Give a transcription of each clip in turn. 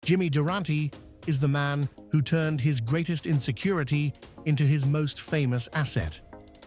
Jimmy Durante is the man who turned his greatest insecurity into his most famous asset.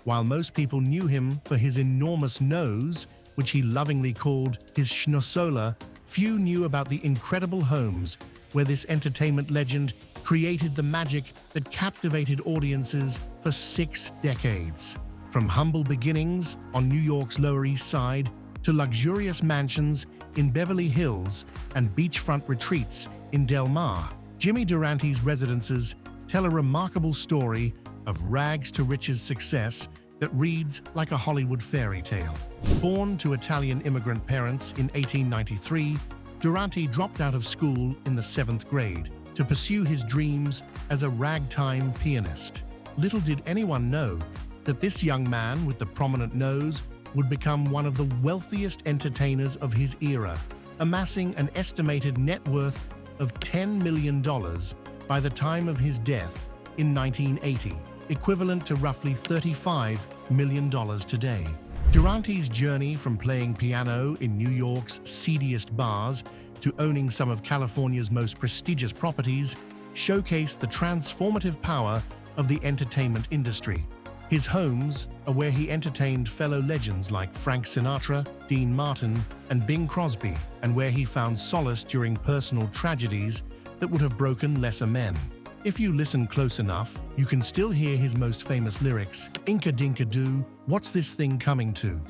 While most people knew him for his enormous nose, which he lovingly called his schnozzola, few knew about the incredible homes where this entertainment legend created the magic that captivated audiences for 6 decades. From humble beginnings on New York's Lower East Side to luxurious mansions in Beverly Hills and beachfront retreats in Del Mar, Jimmy Durante's residences tell a remarkable story of rags to riches success that reads like a Hollywood fairy tale. Born to Italian immigrant parents in 1893, Durante dropped out of school in the 7th grade to pursue his dreams as a ragtime pianist. Little did anyone know that this young man with the prominent nose would become one of the wealthiest entertainers of his era, amassing an estimated net worth of $10 million by the time of his death in 1980, equivalent to roughly $35 million today. Durante's journey from playing piano in New York's seediest bars to owning some of California's most prestigious properties showcased the transformative power of the entertainment industry. His homes are where he entertained fellow legends like Frank Sinatra, Dean Martin, and Bing Crosby, and where he found solace during personal tragedies that would have broken lesser men. If you listen close enough, you can still hear his most famous lyrics, Inka Dinka Doo, what's this thing coming to?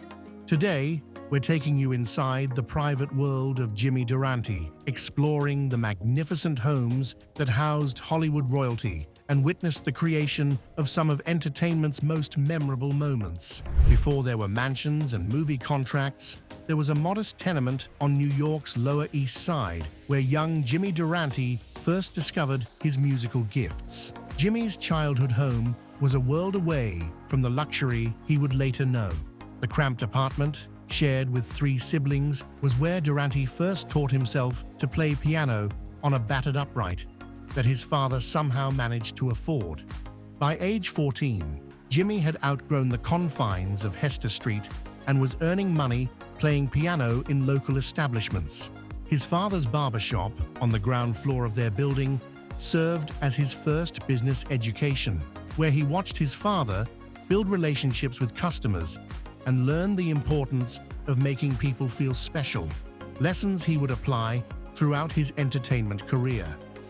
Today, we're taking you inside the private world of Jimmy Durante, exploring the magnificent homes that housed Hollywood royalty and witnessed the creation of some of entertainment's most memorable moments. Before there were mansions and movie contracts, there was a modest tenement on New York's Lower East Side where young Jimmy Durante first discovered his musical gifts. Jimmy's childhood home was a world away from the luxury he would later know. The cramped apartment, shared with 3 siblings, was where Durante first taught himself to play piano on a battered upright that his father somehow managed to afford. By age 14, Jimmy had outgrown the confines of Hester Street and was earning money playing piano in local establishments. His father's barbershop on the ground floor of their building served as his first business education, where he watched his father build relationships with customers and learn the importance of making people feel special, lessons he would apply throughout his entertainment career.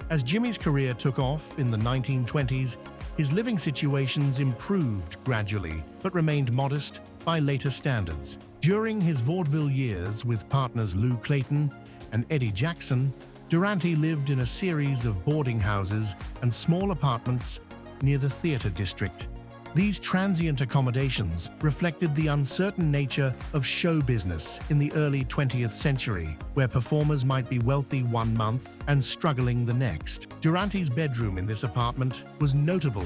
As Jimmy's career took off in the 1920s, his living situations improved gradually, but remained modest by later standards. During his vaudeville years with partners Lou Clayton and Eddie Jackson, Durante lived in a series of boarding houses and small apartments near the theater district. These transient accommodations reflected the uncertain nature of show business in the early 20th century, where performers might be wealthy one month and struggling the next. Durante's bedroom in this apartment was notable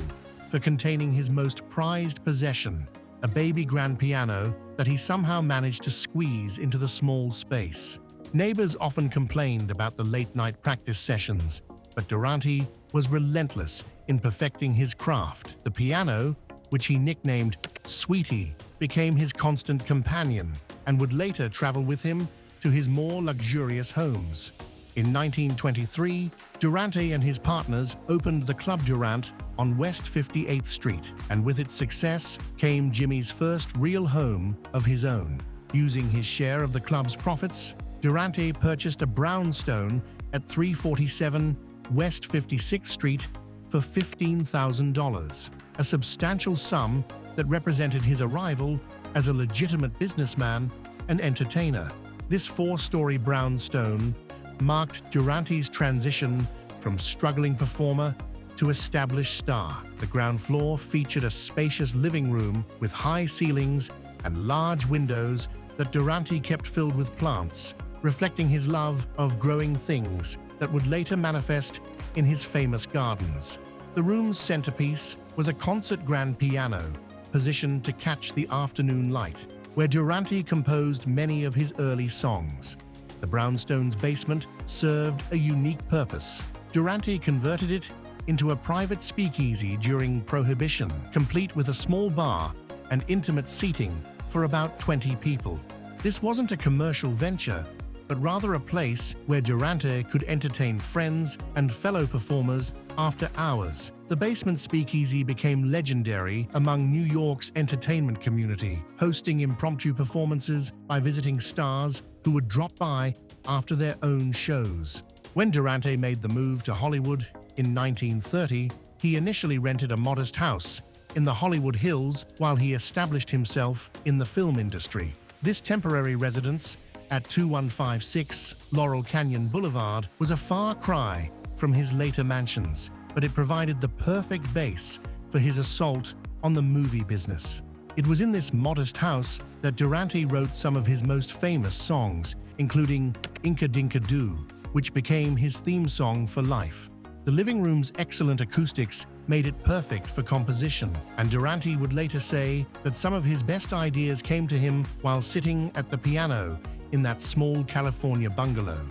for containing his most prized possession, a baby grand piano that he somehow managed to squeeze into the small space. Neighbors often complained about the late-night practice sessions, but Durante was relentless in perfecting his craft. The piano, which he nicknamed Sweetie, became his constant companion and would later travel with him to his more luxurious homes. In 1923, Durante and his partners opened the Club Durant on West 58th Street, and with its success came Jimmy's first real home of his own. Using his share of the club's profits, Durante purchased a brownstone at 347 West 56th Street for $15,000, a substantial sum that represented his arrival as a legitimate businessman and entertainer. This 4-story brownstone marked Durante's transition from struggling performer to established star. The ground floor featured a spacious living room with high ceilings and large windows that Durante kept filled with plants, reflecting his love of growing things that would later manifest in his famous gardens. The room's centerpiece was a concert grand piano positioned to catch the afternoon light, where Durante composed many of his early songs. The brownstone's basement served a unique purpose. Durante converted it into a private speakeasy during Prohibition, complete with a small bar and intimate seating for about 20 people. This wasn't a commercial venture, but rather a place where Durante could entertain friends and fellow performers after hours. The basement speakeasy became legendary among New York's entertainment community, hosting impromptu performances by visiting stars who would drop by after their own shows. When Durante made the move to Hollywood in 1930, he initially rented a modest house in the Hollywood Hills while he established himself in the film industry. This temporary residence at 2156 Laurel Canyon Boulevard was a far cry from his later mansions, but it provided the perfect base for his assault on the movie business. It was in this modest house that Durante wrote some of his most famous songs, including Inka Dinka Doo, which became his theme song for life. The living room's excellent acoustics made it perfect for composition, and Durante would later say that some of his best ideas came to him while sitting at the piano in that small California bungalow.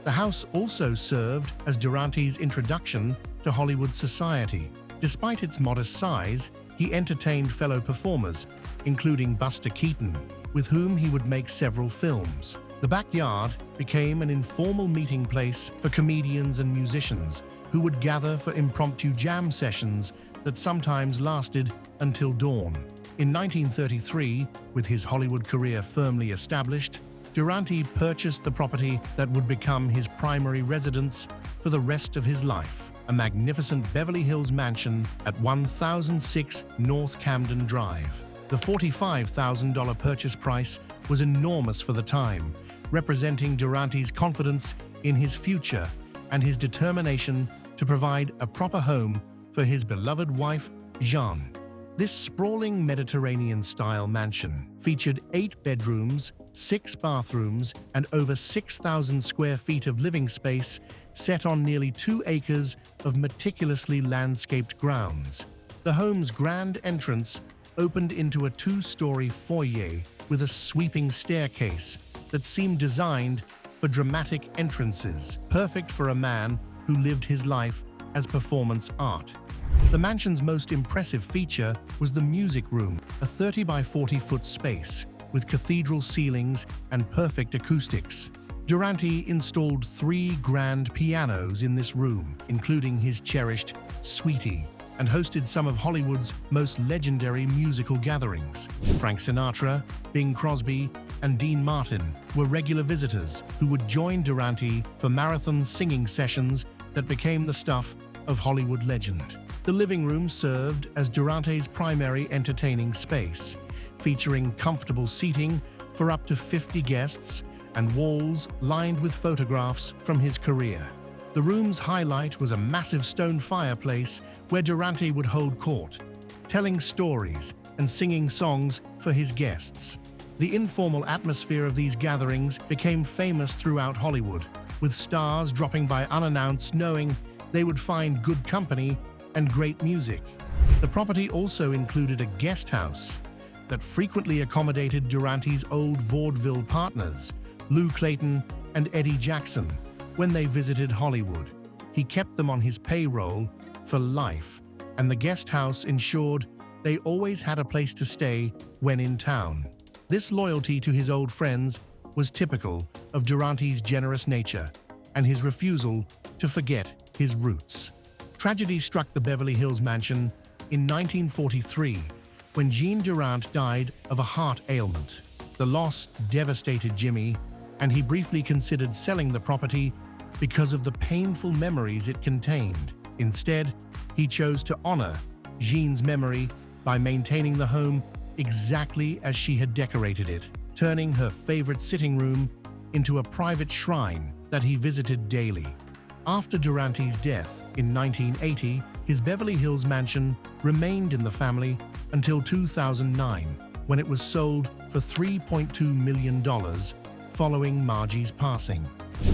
The house also served as Durante's introduction to Hollywood society. Despite its modest size, he entertained fellow performers, including Buster Keaton, with whom he would make several films. The backyard became an informal meeting place for comedians and musicians who would gather for impromptu jam sessions that sometimes lasted until dawn. In 1933, with his Hollywood career firmly established, Durante purchased the property that would become his primary residence for the rest of his life, a magnificent Beverly Hills mansion at 1006 North Camden Drive. The $45,000 purchase price was enormous for the time, representing Durante's confidence in his future and his determination to provide a proper home for his beloved wife, Jeanne. This sprawling Mediterranean-style mansion featured 8 bedrooms, 6 bathrooms, and over 6,000 square feet of living space set on nearly 2 acres of meticulously landscaped grounds. The home's grand entrance opened into a 2-story foyer with a sweeping staircase that seemed designed for dramatic entrances, perfect for a man who lived his life as performance art. The mansion's most impressive feature was the music room, a 30 by 40-foot space with cathedral ceilings and perfect acoustics. Durante installed 3 grand pianos in this room, including his cherished Sweetie, and hosted some of Hollywood's most legendary musical gatherings. Frank Sinatra, Bing Crosby, and Dean Martin were regular visitors who would join Durante for marathon singing sessions that became the stuff of Hollywood legend. The living room served as Durante's primary entertaining space, featuring comfortable seating for up to 50 guests and walls lined with photographs from his career. The room's highlight was a massive stone fireplace where Durante would hold court, telling stories and singing songs for his guests. The informal atmosphere of these gatherings became famous throughout Hollywood, with stars dropping by unannounced knowing they would find good company and great music. The property also included a guest house that frequently accommodated Durante's old vaudeville partners, Lou Clayton and Eddie Jackson, when they visited Hollywood. He kept them on his payroll for life, and the guest house ensured they always had a place to stay when in town. This loyalty to his old friends was typical of Durante's generous nature and his refusal to forget his roots. Tragedy struck the Beverly Hills mansion in 1943 when Jean Durante died of a heart ailment. The loss devastated Jimmy, and he briefly considered selling the property because of the painful memories it contained. Instead, he chose to honor Jean's memory by maintaining the home exactly as she had decorated it, turning her favorite sitting room into a private shrine that he visited daily. After Durante's death in 1980, his Beverly Hills mansion remained in the family until 2009, when it was sold for $3.2 million following Margie's passing.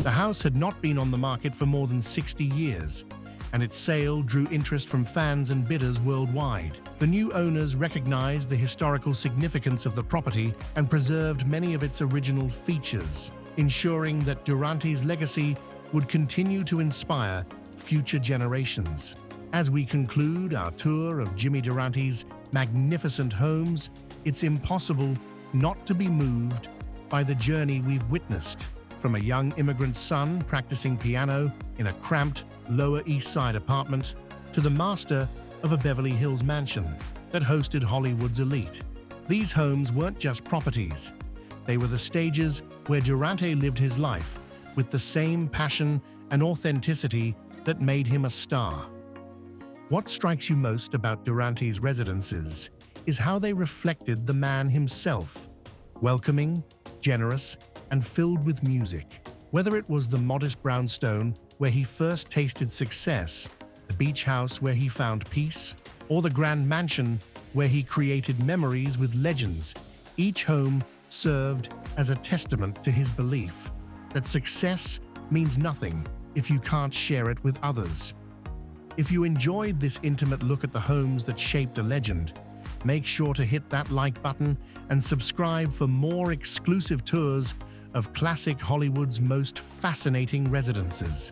The house had not been on the market for more than 60 years, and its sale drew interest from fans and bidders worldwide. The new owners recognized the historical significance of the property and preserved many of its original features, ensuring that Durante's legacy would continue to inspire future generations. As we conclude our tour of Jimmy Durante's magnificent homes, it's impossible not to be moved by the journey we've witnessed. From a young immigrant's son practicing piano in a cramped Lower East Side apartment to the master of a Beverly Hills mansion that hosted Hollywood's elite. These homes weren't just properties. They were the stages where Durante lived his life with the same passion and authenticity that made him a star. What strikes you most about Durante's residences is how they reflected the man himself, welcoming, generous, and filled with music. Whether it was the modest brownstone where he first tasted success, the beach house where he found peace, or the grand mansion where he created memories with legends, each home served as a testament to his belief that success means nothing if you can't share it with others. If you enjoyed this intimate look at the homes that shaped a legend, make sure to hit that like button and subscribe for more exclusive tours of classic Hollywood's most fascinating residences.